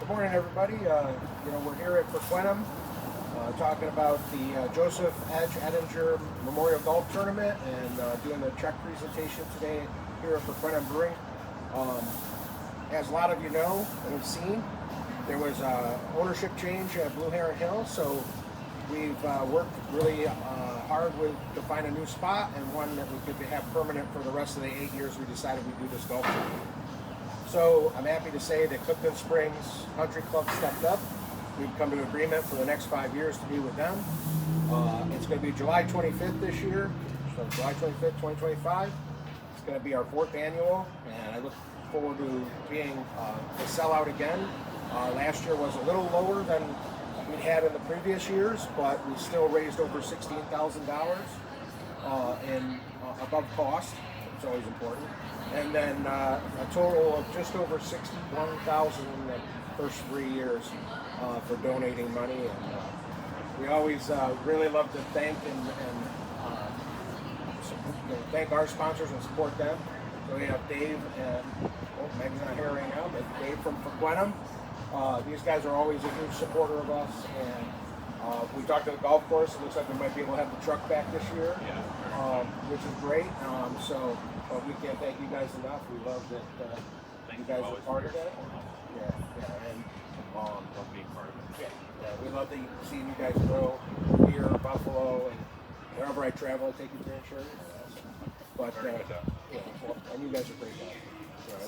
Good morning, everybody. We're here at Frequentum talking about the Joseph Edge Ettinger Memorial Golf Tournament and doing the check presentation today here at Frequentum Brewing. As a lot of you know and have seen, there was ownership change at Blue Heron Hill, so we've worked really hard to find a new spot and one that we could have permanent for the rest of the 8 years we decided we'd do this golf tournament. So I'm happy to say that Clifton Springs Country Club stepped up. We've come to an agreement for the next 5 years to be with them. It's going to be July 25th this year, so July 25th, 2025. It's going to be our 4th annual, and I look forward to being a sellout again. Last year was a little lower than we'd had in the previous years, but we still raised over $16,000 in above cost. It's always important. And then a total of just over $61,000 in the first 3 years for donating money. And we always really love to thank thank our sponsors and support them. So we have Dave and Meg's not here right now, but Dave from Frequentum. These guys are always a huge supporter of us, and we talked to the golf course. It looks like we might be able to have the truck back this year, which is great. But we can't thank you guys enough. We love that you guys are part of that. And Love being part of it. we love seeing you guys grow here in Buffalo, and wherever I travel, I take you to insurance. But and you guys are great guys.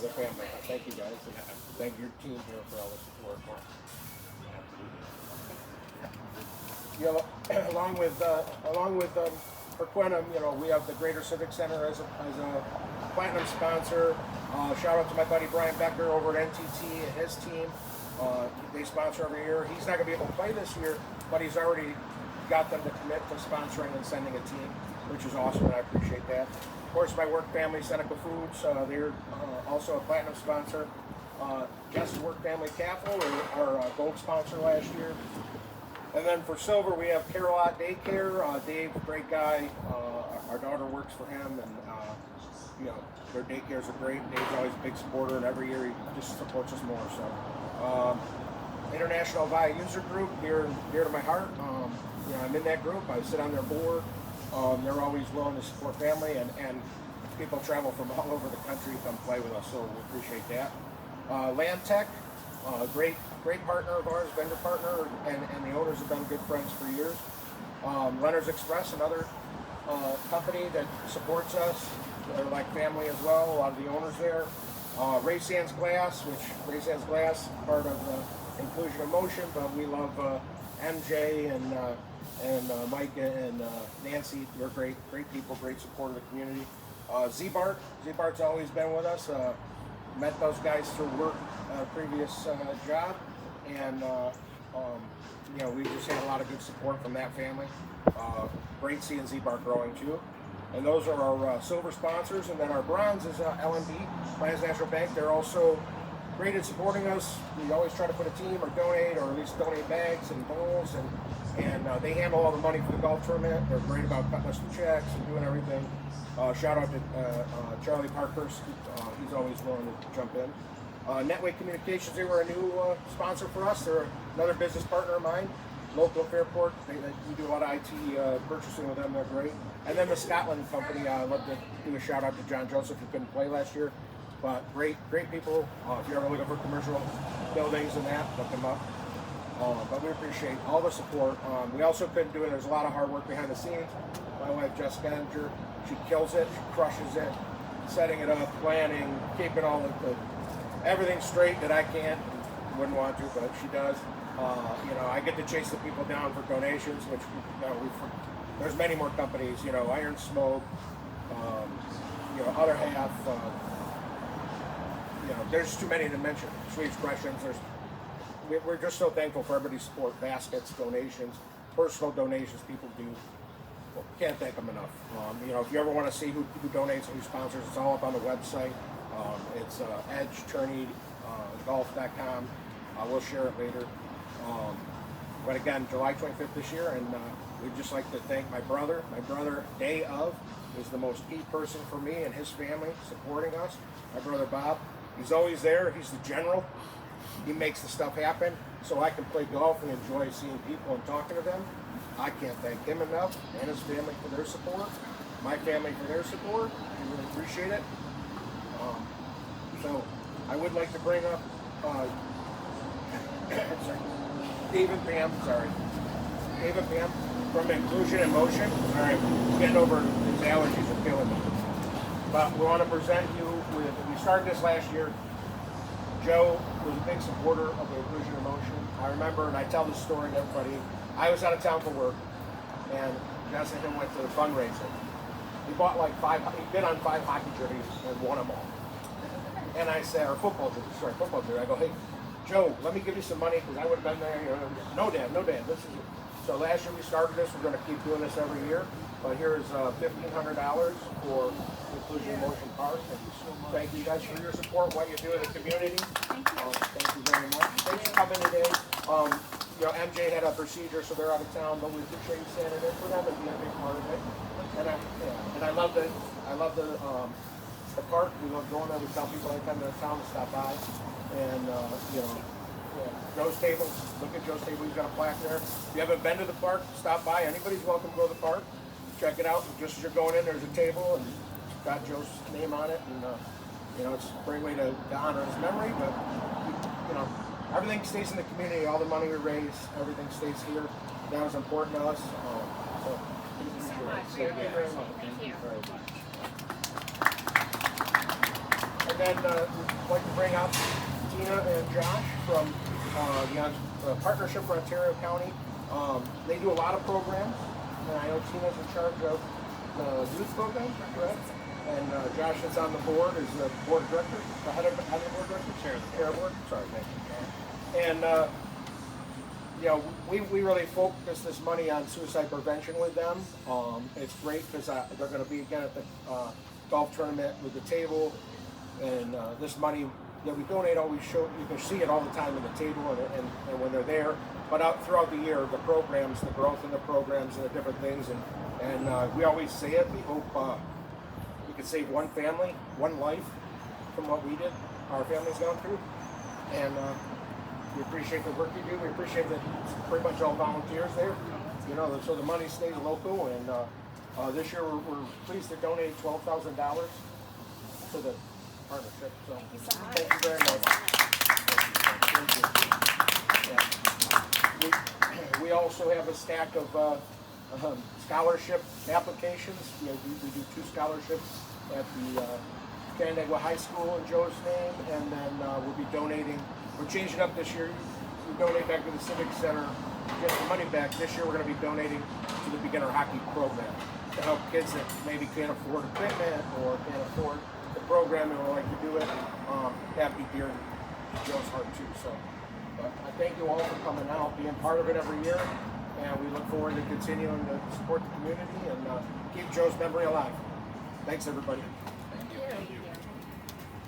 The family. Thank you guys. And thank your team here for all the support. Along with Frequentum, we have the Greater Civic Center as a platinum sponsor. Shout out to my buddy Brian Becker over at NTT and his team. They sponsor every year. He's not going to be able to play this year, but he's already got them to commit to sponsoring and sending a team, which is awesome, and I appreciate that. Of course, my work family, Seneca Foods, they're also a platinum sponsor. Jess's Work Family Capital, our gold sponsor last year. And then for silver, we have Carolot Daycare. Dave, great guy. Our daughter works for him, and their daycares are great. Dave's always a big supporter, and every year he just supports us more. So, International Via User Group, dear to my heart. I'm in that group. I sit on their board. They're always willing to support family, and people travel from all over the country to come play with us, so we appreciate that. Land Tech, great partner of ours, vendor partner, and the owners have been good friends for years. Leonard's Express, another company that supports us. They're like family as well, a lot of the owners there. Ray Sands Glass, part of Inclusion of Motion, but we love MJ and Mike and Nancy. They're great people, great support of the community. Z-Bart's always been with us. Met those guys through work, previous job, and we just had a lot of good support from that family. Great seeing Z-Bart growing too. And those are our silver sponsors, and then our bronze is LNB, Plans National Bank. They're also great at supporting us. We always try to put a team or donate, or at least donate bags and bowls, and they handle all the money for the golf tournament. They're great about cutting us the checks and doing everything. Shout out to Charlie Parkhurst. He's always willing to jump in. Netway Communications, they were a new sponsor for us. They're another business partner of mine, local Fairport. We do a lot of IT purchasing with them. They're great. And then the Scotland company, I'd love to do a shout out to John Joseph, who couldn't play last year. But great people. If you're ever looking for commercial buildings and that, look them up. But we appreciate all the support. We also couldn't do it. There's a lot of hard work behind the scenes. My wife, Jessica Ettinger, she kills it. She crushes it. Setting it up, planning, keeping all the everything straight that I can't, wouldn't want to, but she does. I get to chase the people down for donations, which there's many more companies. Iron Smoke, Other Half. There's too many to mention. Sweet Expressions. We're just so thankful for everybody's support. Baskets, donations, personal donations people do. Well, can't thank them enough. If you ever want to see who donates and who sponsors, it's all up on the website. It's edgeturney.golf.com. We'll share it later. But again, July 25th this year, and we'd just like to thank my brother. My brother, day of, is the most key person for me and his family supporting us. My brother Bob, he's always there. He's the general. He makes the stuff happen so I can play golf and enjoy seeing people and talking to them. I can't thank him enough and his family for their support, my family for their support. I really appreciate it. So I would like to bring up Dave and Pam, Dave and Pam from Inclusion in Motion. All right, getting over these allergies are killing me. But we want to present you with, we started this last year. Joe was a big supporter of the Inclusion in Motion. I remember, and I tell this story to everybody, I was out of town for work, and Jess and him went to the fundraiser. He bought like he bid on 5 hockey jerseys and won them all. And I said, or football jersey. I go, hey, Joe, let me give you some money because I would have been there. You know, no, Dad, this is it. So last year we started this. We're going to keep doing this every year. But here's $1,500 for Inclusion in Motion Park. And thank you guys for your support, what you do in the community. Thank you. Thank you very much. Thanks for coming today. You know, MJ had a procedure, so they're out of town, but we appreciate you standing in for them and being a big part of it. And I love the park. We love going there. We tell people anytime they're in town to stop by. And you know, Joe's Table. Look at Joe's Table. He's got a plaque there. If you haven't been to the park, stop by. Anybody's welcome to go to the park. Check it out. Just as you're going in, there's a table and it's got Joe's name on it. And you know, it's a great way to honor his memory. But you know, everything stays in the community. All the money we raise, everything stays here. That was important to us. So Thank you so much. Thank you very much. Thank you. Very much. And then I'd like to bring up Tina and Josh from the Partnership for Ontario County. They do a lot of programs, and I know Tina's in charge of the youth program, correct? And Josh is on the board, is the board of directors, the head of the board of directors? Chair of the board. Sorry, thank you. And you know, we really focus this money on suicide prevention with them. It's great because they're going to be again at the golf tournament with the table, and this money that we donate always show. You can see it all the time in the table and when they're there. But out throughout the year, the programs, the growth in the programs, and the different things, and we always say it. We hope we can save one family, one life from what we did. Our family's gone through, and. We appreciate the work you do. We appreciate that it's pretty much all volunteers there. You know, so the money stays local. And this year we're pleased to donate $12,000 to the partnership. So Thank you so much. thank you very much. Thank you. Yeah. We also have a stack of scholarship applications. You know, we do 2 scholarships at the Canandaigua High School in Joe's name, and then we'll be donating. We're changing up this year. We donate back to the Civic Center, get the money back. This year we're going to be donating to the beginner hockey program to help kids that maybe can't afford equipment or can't afford the program and would like to do it. Have be dear to Joe's heart too. So but I thank you all for coming out, being part of it every year, and we look forward to continuing to support the community and keep Joe's memory alive. Thanks everybody.